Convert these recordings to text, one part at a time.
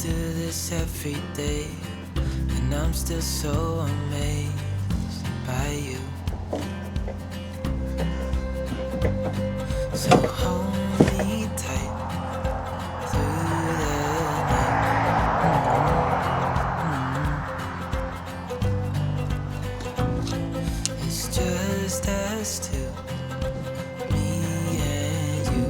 do this every day, and I'm still so amazed by you. So hold me tight through the night. It's just us two, me and you.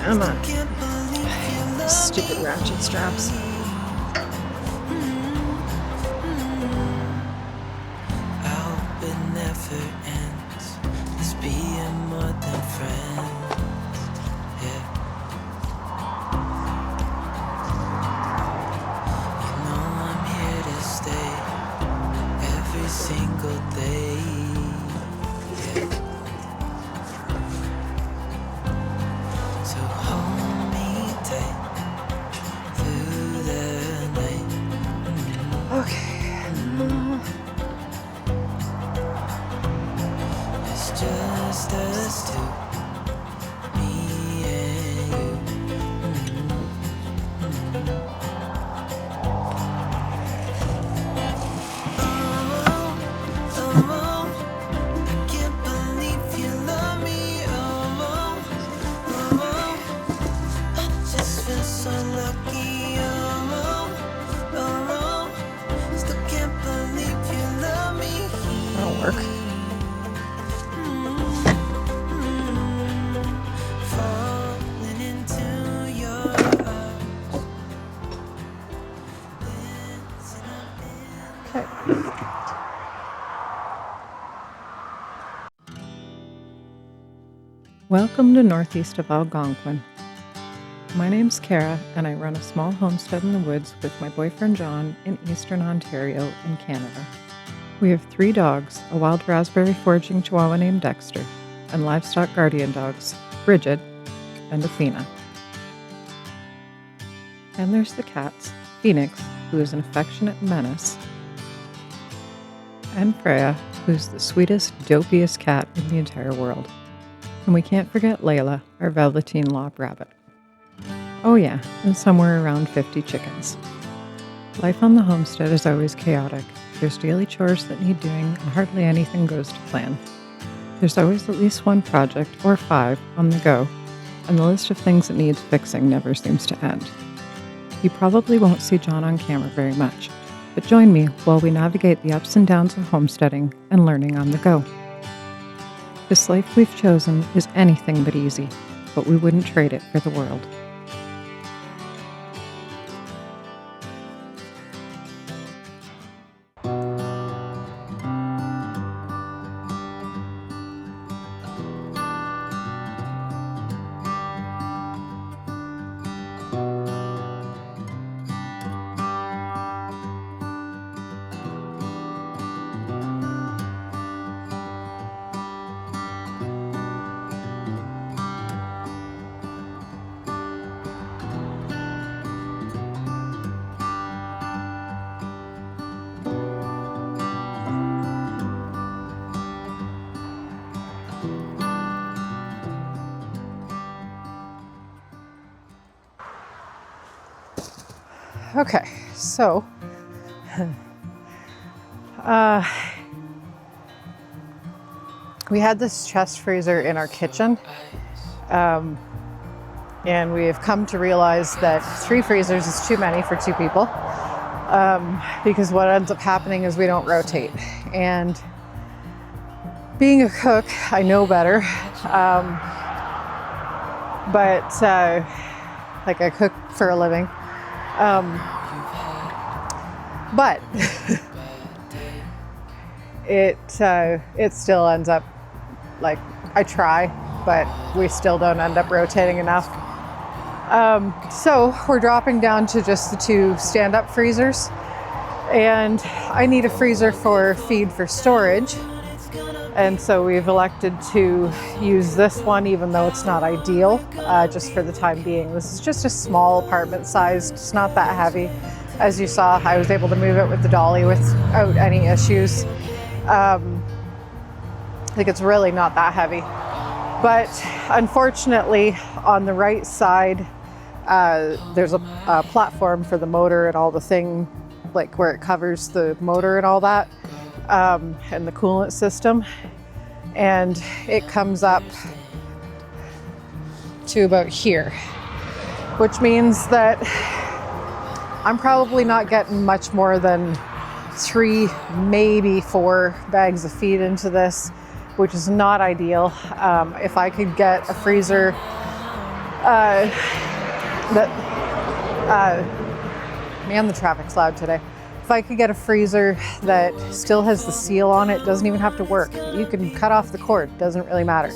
Come on. Stupid ratchet straps. I hope it never ends. This being more than friends. Yeah. You know I'm here to stay every single day. Yeah. So hold me tight through the night. Okay. It's just us two, me and you. I can't believe you love me. I just feel so lucky. Still can't believe you love me. That'll work. Falling into your arms. Okay. Welcome to northeast of Algonquin. My name's Kara, and I run a small homestead in the woods with my boyfriend John in eastern Ontario in Canada. We have 3 dogs, a wild raspberry foraging chihuahua named Dexter, and livestock guardian dogs, Bridget and Athena. And there's the cats, Phoenix, who is an affectionate menace, and Freya, who's the sweetest, dopiest cat in the entire world. And we can't forget Layla, our velveteen lop rabbit. Oh yeah, and somewhere around 50 chickens. Life on the homestead is always chaotic. There's daily chores that need doing, and hardly anything goes to plan. There's always at least one project, or 5, on the go, and the list of things that needs fixing never seems to end. You probably won't see John on camera very much, but join me while we navigate the ups and downs of homesteading and learning on the go. This life we've chosen is anything but easy, but we wouldn't trade it for the world. Okay, so we had this chest freezer in our kitchen, and we have come to realize that 3 freezers is too many for 2 people, because what ends up happening is we don't rotate. And being a cook, I know better, but like I cook for a living. But it still ends up, like, I try, but we still don't end up rotating enough. So we're dropping down to just the 2 stand-up freezers, and I need a freezer for feed for storage, And so we've elected to use this one, even though it's not ideal, just for the time being. This is just a small apartment sized, it's not that heavy. As you saw, I was able to move it with the dolly without any issues. I think it's really not that heavy. But unfortunately, on the right side, there's a platform for the motor and all the thing, like where it covers the motor and all that, and the coolant system. And it comes up to about here, which means that I'm probably not getting much more than 3, maybe 4 bags of feed into this, which is not ideal. If I could get a freezer man, the traffic's loud today. If I could get a freezer that still has the seal on it, doesn't even have to work. You can cut off the cord, doesn't really matter.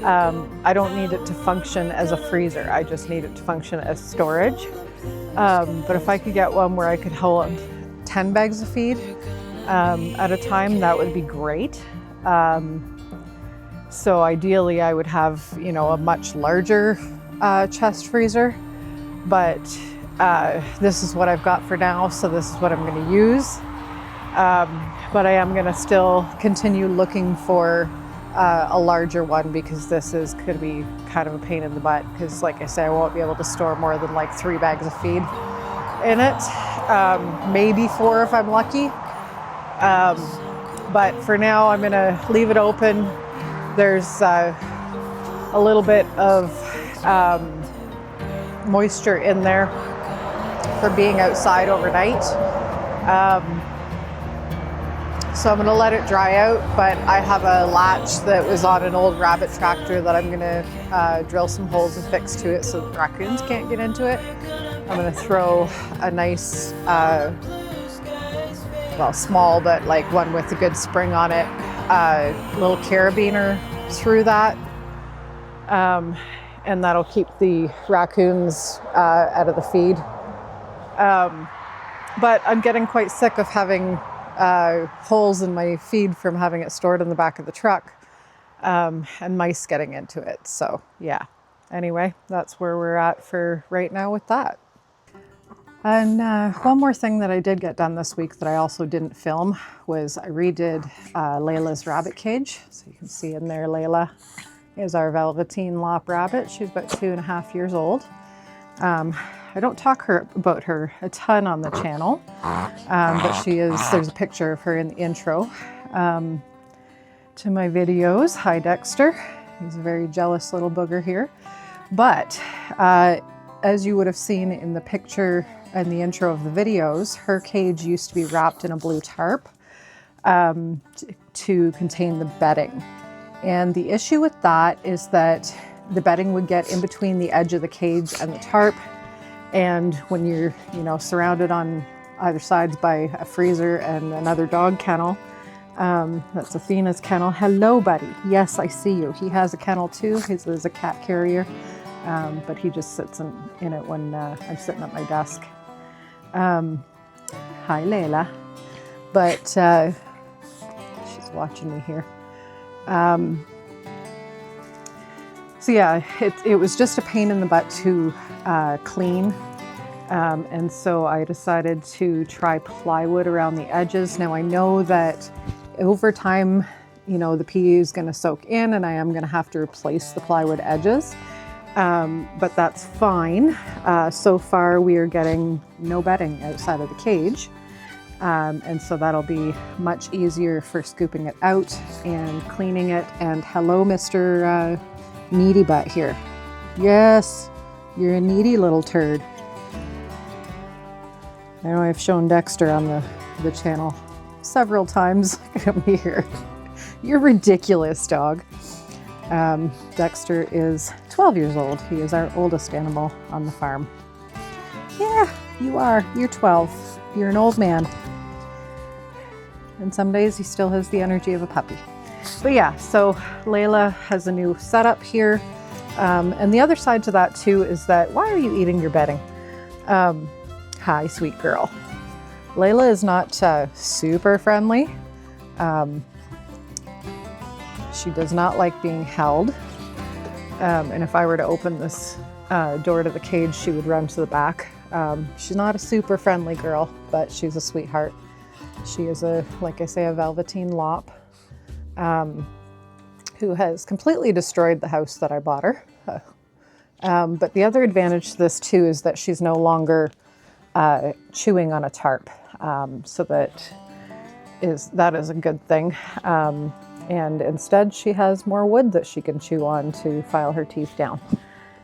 I don't need it to function as a freezer. I just need it to function as storage. But if I could get one where I could hold 10 bags of feed at a time, that would be great. So ideally I would have, a much larger chest freezer, but this is what I've got for now, so this is what I'm going to use. But I am going to still continue looking for a larger one, because this is going to be kind of a pain in the butt, because like I say, I won't be able to store more than like 3 bags of feed in it, maybe 4 if I'm lucky. But for now, I'm going to leave it open. There's a little bit of moisture in there for being outside overnight. So I'm going to let it dry out, but I have a latch that was on an old rabbit tractor that I'm going to drill some holes and fix to it so the raccoons can't get into it. I'm going to throw a nice, small, but like one with a good spring on it, little carabiner through that. And that'll keep the raccoons out of the feed. But I'm getting quite sick of having holes in my feed from having it stored in the back of the truck, and mice getting into it. So yeah, anyway, that's where we're at for right now with that. And one more thing that I did get done this week that I also didn't film was I redid Layla's rabbit cage. So you can see in there, Layla is our velveteen lop rabbit. She's about 2.5 years old. I don't talk about her a ton on the channel, but there's a picture of her in the intro to my videos. Hi, Dexter. He's a very jealous little booger here. But as you would have seen in the picture and the intro of the videos, her cage used to be wrapped in a blue tarp to contain the bedding. And the issue with that is that the bedding would get in between the edge of the cage and the tarp. And when you're, surrounded on either sides by a freezer and another dog kennel, that's Athena's kennel. Hello, buddy. Yes, I see you. He has a kennel too. His is a cat carrier, but he just sits in it when I'm sitting at my desk. Hi, Layla. But she's watching me here. So yeah, it was just a pain in the butt to clean. And so I decided to try plywood around the edges. Now I know that over time, the PU is going to soak in and I am going to have to replace the plywood edges. But that's fine. So far we are getting no bedding outside of the cage. And so that'll be much easier for scooping it out and cleaning it. And hello, Mr. Needy Butt here. Yes, you're a needy little turd. I know I've shown Dexter on the channel several times. Come here. You're ridiculous, dog. Dexter is 12 years old. He is our oldest animal on the farm. Yeah, you are. You're 12. You're an old man. And some days he still has the energy of a puppy. But yeah, so Layla has a new setup here. And the other side to that too is that, why are you eating your bedding? Hi, sweet girl. Layla is not super friendly. She does not like being held. And if I were to open this door to the cage, she would run to the back. She's not a super friendly girl, but she's a sweetheart. She is like I say, a Velveteen Lop, who has completely destroyed the house that I bought her. But the other advantage to this too is that she's no longer chewing on a tarp. So that is a good thing. And instead she has more wood that she can chew on to file her teeth down.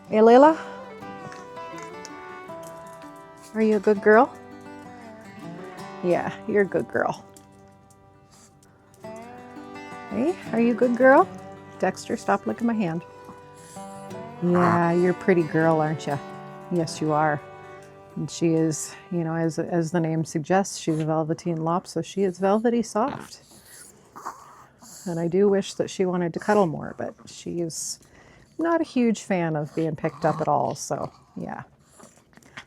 Hey, Layla? Are you a good girl? Yeah, you're a good girl. Hey, are you a good girl? Dexter, stop licking my hand. Yeah, you're a pretty girl, aren't you? Yes, you are. And she is, you know, as the name suggests, she's a Velveteen Lop, so she is velvety soft. And I do wish that she wanted to cuddle more, but she is not a huge fan of being picked up at all, so yeah.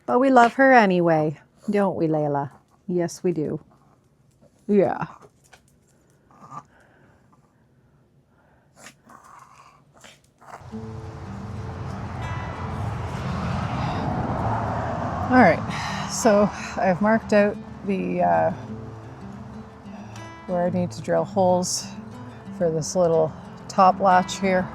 But we love her anyway, don't we, Layla? Yes, we do. Yeah. All right, so I've marked out the where I need to drill holes for this little top latch here.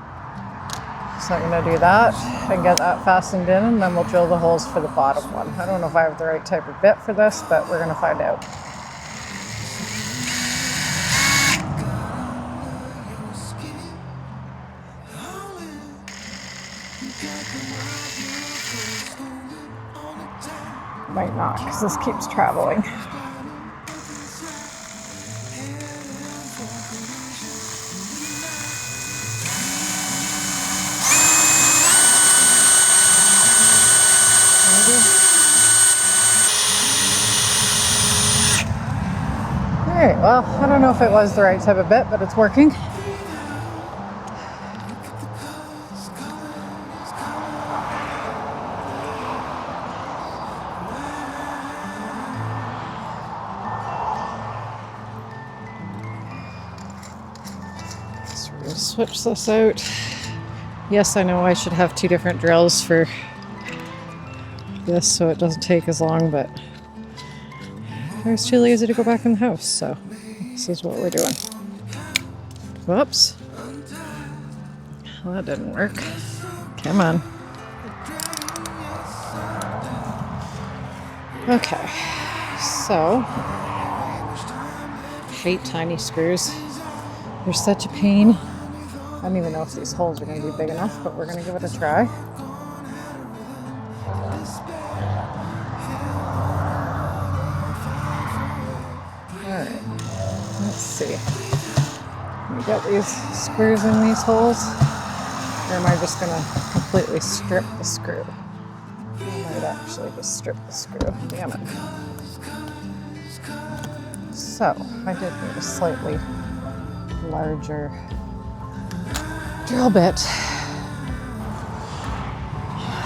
So I'm going to do that and get that fastened in, and then we'll drill the holes for the bottom one. I don't know if I have the right type of bit for this, but we're going to find out. Might not, because this keeps traveling. All right, well, I don't know if it was the right type of bit, but it's working. So we're gonna switch this out. Yes, I know I should have two different drills for this so it doesn't take as long, but I was too lazy to go back in the house, so this is what we're doing. Whoops. Well, that didn't work. Come on. Okay, so I hate tiny screws. They're such a pain. I don't even know if these holes are going to be big enough, but we're going to give it a try. Alright, let's see. Can we get these screws in these holes? Or am I just going to completely strip the screw? I might actually just strip the screw. Damn it. So, I did need a slightly larger drill bit.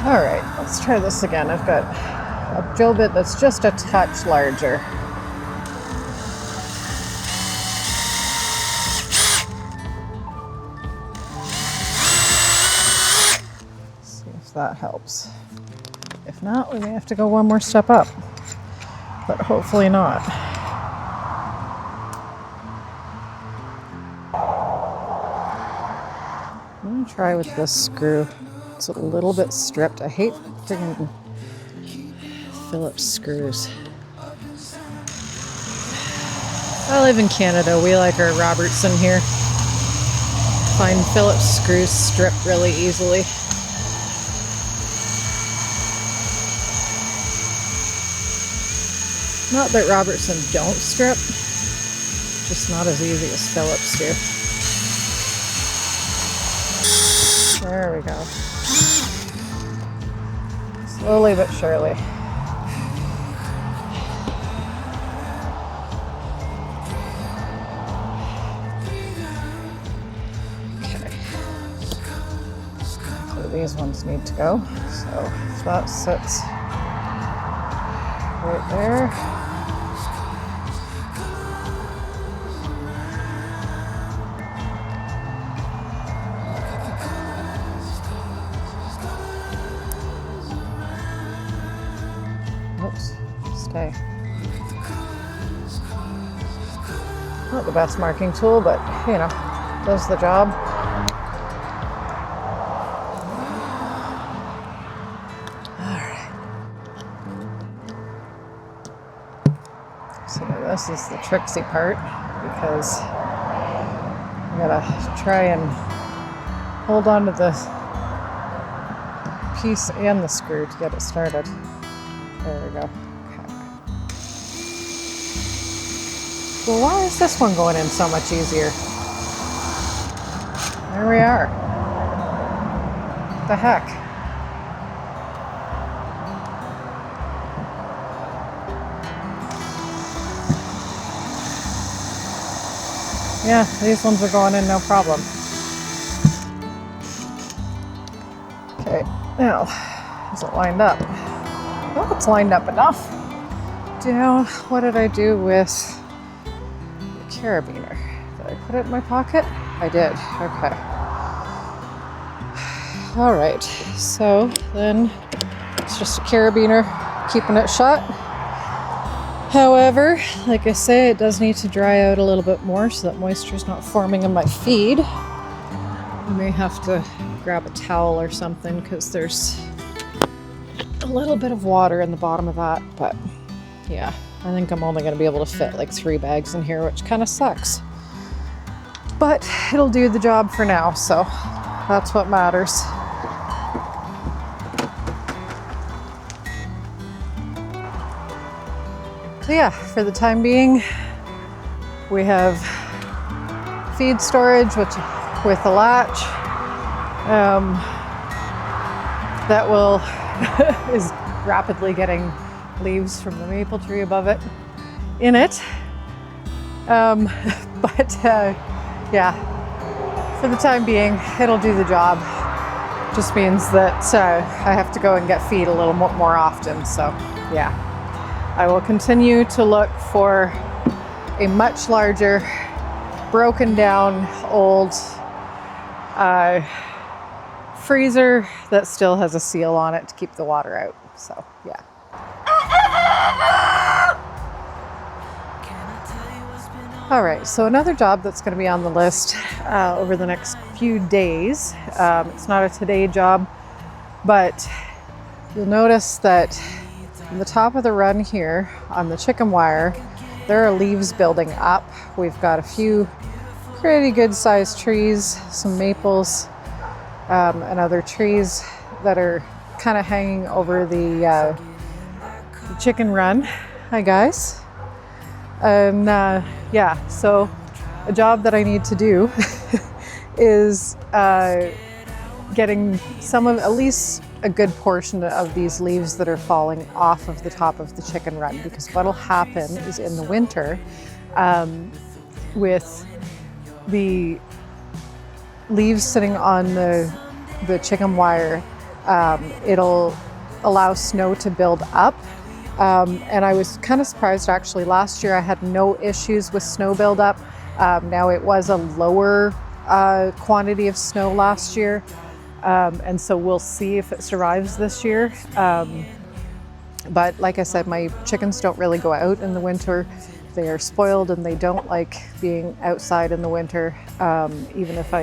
Alright, let's try this again. I've got a drill bit that's just a touch larger. See if that helps. If not, we may have to go one more step up, but hopefully not. I'm going to try with this screw. It's a little bit stripped. I hate freaking Phillips screws. I live in Canada. We like our Robertson here. Find Phillips screws strip really easily. Not that Robertson don't strip, just not as easy as Phillips do. There we go. Slowly but surely. Okay. So these ones need to go. So if that sits right there. day. Not the best marking tool, but you know, does the job. All right. So this is the tricksy part because I gotta try and hold on to the piece and the screw to get it started. There we go. Okay. Well, why is this one going in so much easier? There we are. What the heck? Yeah, these ones are going in no problem. Okay, now, is it lined up? Oh, it's lined up enough. Now, what did I do with the carabiner? Did I put it in my pocket? I did, okay. All right, so then it's just a carabiner keeping it shut. However, like I say, it does need to dry out a little bit more so that moisture is not forming in my feed. I may have to grab a towel or something because there's a little bit of water in the bottom of that, but yeah, I think I'm only going to be able to fit like 3 bags in here, which kind of sucks. But it'll do the job for now, so that's what matters. So yeah, for the time being, we have feed storage with a latch that will is rapidly getting leaves from the maple tree above it in it. Yeah, for the time being, it'll do the job. Just means that I have to go and get feed a little more often. So yeah, I will continue to look for a much larger, broken down, old freezer that still has a seal on it to keep the water out. So yeah. All right, so another job that's going to be on the list over the next few days. It's not a today job, but you'll notice that on the top of the run here on the chicken wire, there are leaves building up. We've got a few pretty good sized trees, some maples, and other trees that are kind of hanging over the chicken run. Hi guys. And yeah, so a job that I need to do is getting some of, at least a good portion of these leaves that are falling off of the top of the chicken run, because what'll happen is in the winter, with the leaves sitting on the chicken wire, it'll allow snow to build up. And I was kind of surprised actually. Last year I had no issues with snow buildup. Now it was a lower quantity of snow last year, and so we'll see if it survives this year. But like I said, my chickens don't really go out in the winter. They are spoiled and they don't like being outside in the winter. Even if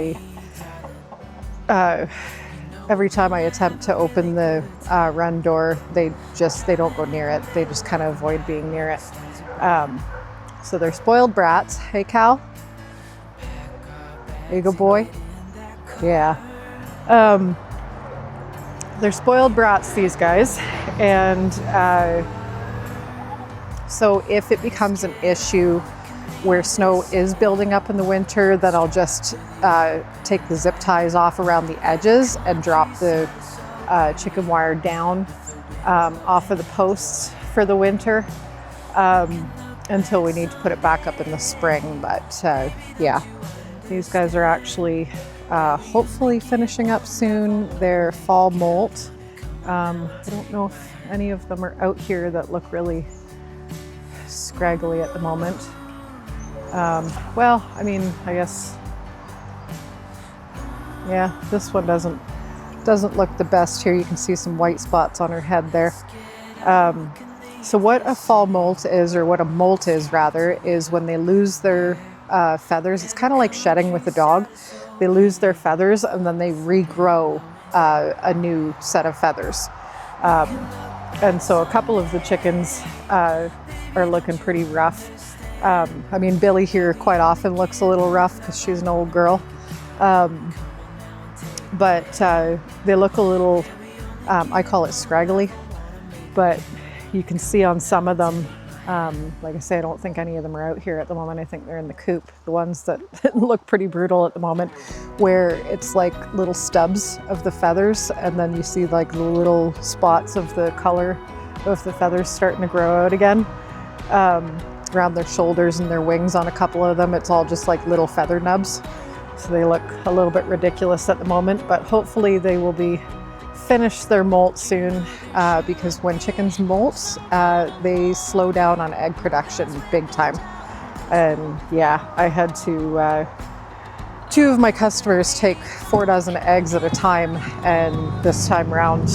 every time I attempt to open the run door, they don't go near it. They just kind of avoid being near it. So they're spoiled brats. Hey, Cal. There you go, boy. Yeah. They're spoiled brats, these guys. And so if it becomes an issue where snow is building up in the winter, then I'll just take the zip ties off around the edges and drop the chicken wire down off of the posts for the winter until we need to put it back up in the spring. But yeah, these guys are actually hopefully finishing up soon. They're fall molt. I don't know if any of them are out here that look really scraggly at the moment. Well, I mean, I guess, yeah, this one doesn't look the best here. You can see some white spots on her head there. So what a fall molt is, or what a molt is rather, is when they lose their feathers. It's kind of like shedding with a dog. They lose their feathers and then they regrow a new set of feathers. And so a couple of the chickens are looking pretty rough. I mean, Billy here quite often looks a little rough because she's an old girl. But they look a little, I call it scraggly, but you can see on some of them, like I say, I don't think any of them are out here at the moment. I think they're in the coop. The ones that look pretty brutal at the moment, where it's like little stubs of the feathers, and then you see like the little spots of the color of the feathers starting to grow out again. Around their shoulders and their wings on a couple of them, it's all just like little feather nubs. So they look a little bit ridiculous at the moment, but hopefully they will be finish their molt soon, because when chickens molt, they slow down on egg production big time. And yeah, I had to, 2 of my customers take 4 dozen eggs at a time, and this time around,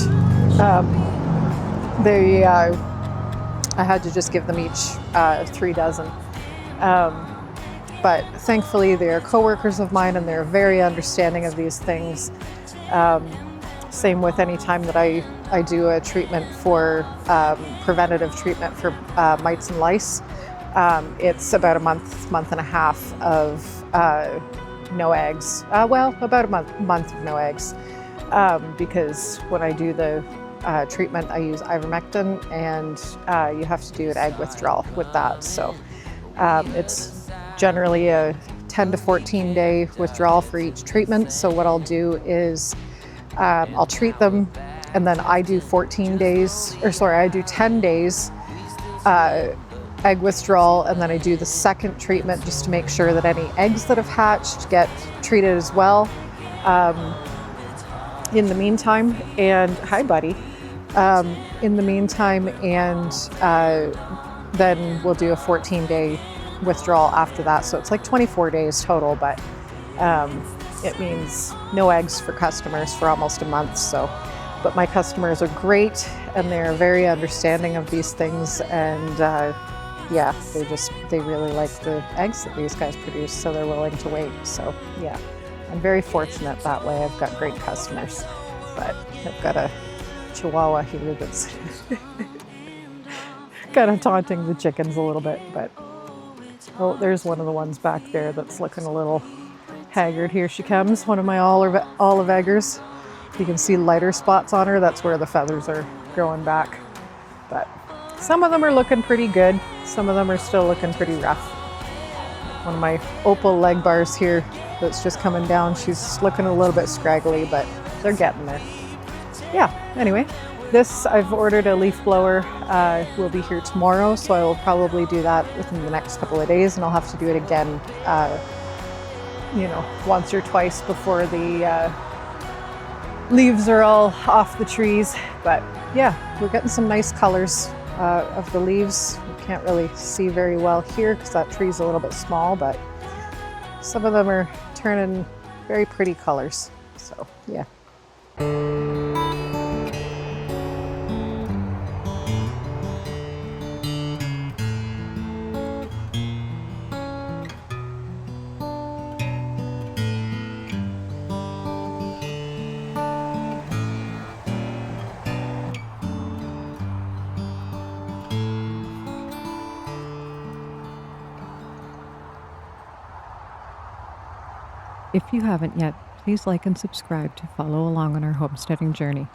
I had to just give them each 3 dozen. But thankfully they're coworkers of mine and they're very understanding of these things. Same with any time that I do a treatment for preventative treatment for mites and lice. It's about a month and a half of no eggs. Well, about a month of no eggs, because when I do the treatment, I use ivermectin, and you have to do an egg withdrawal with that. So it's generally a 10 to 14 day withdrawal for each treatment. So what I'll do is I'll treat them, and then I do 10 days egg withdrawal, and then I do the second treatment just to make sure that any eggs that have hatched get treated as well. In the meantime, and hi buddy, in the meantime, and then we'll do a 14-day withdrawal after that. So it's like 24 days total, but it means no eggs for customers for almost a month. So, but my customers are great and they're very understanding of these things, and yeah, they really like the eggs that these guys produce, so they're willing to wait. So yeah, I'm very fortunate that way. I've got great customers, but I've got a Chihuahua here that's kind of taunting the chickens a little bit. But oh, there's one of the ones back there that's looking a little haggard. Here she comes, one of my olive eggers. You can see lighter spots on her. That's where the feathers are growing back. But some of them are looking pretty good. Some of them are still looking pretty rough. One of my opal leg bars here that's just coming down, she's looking a little bit scraggly, but they're getting there. Yeah, anyway, this, I've ordered a leaf blower. Will be here tomorrow, so I will probably do that within the next couple of days, and I'll have to do it again, you know, once or twice before the leaves are all off the trees. But yeah, we're getting some nice colors of the leaves. You can't really see very well here because that tree's a little bit small, but some of them are turning very pretty colors. So yeah. If you haven't yet, please like and subscribe to follow along on our homesteading journey.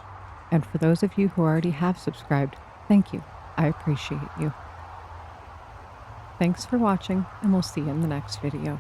And for those of you who already have subscribed, thank you. I appreciate you. Thanks for watching, and we'll see you in the next video.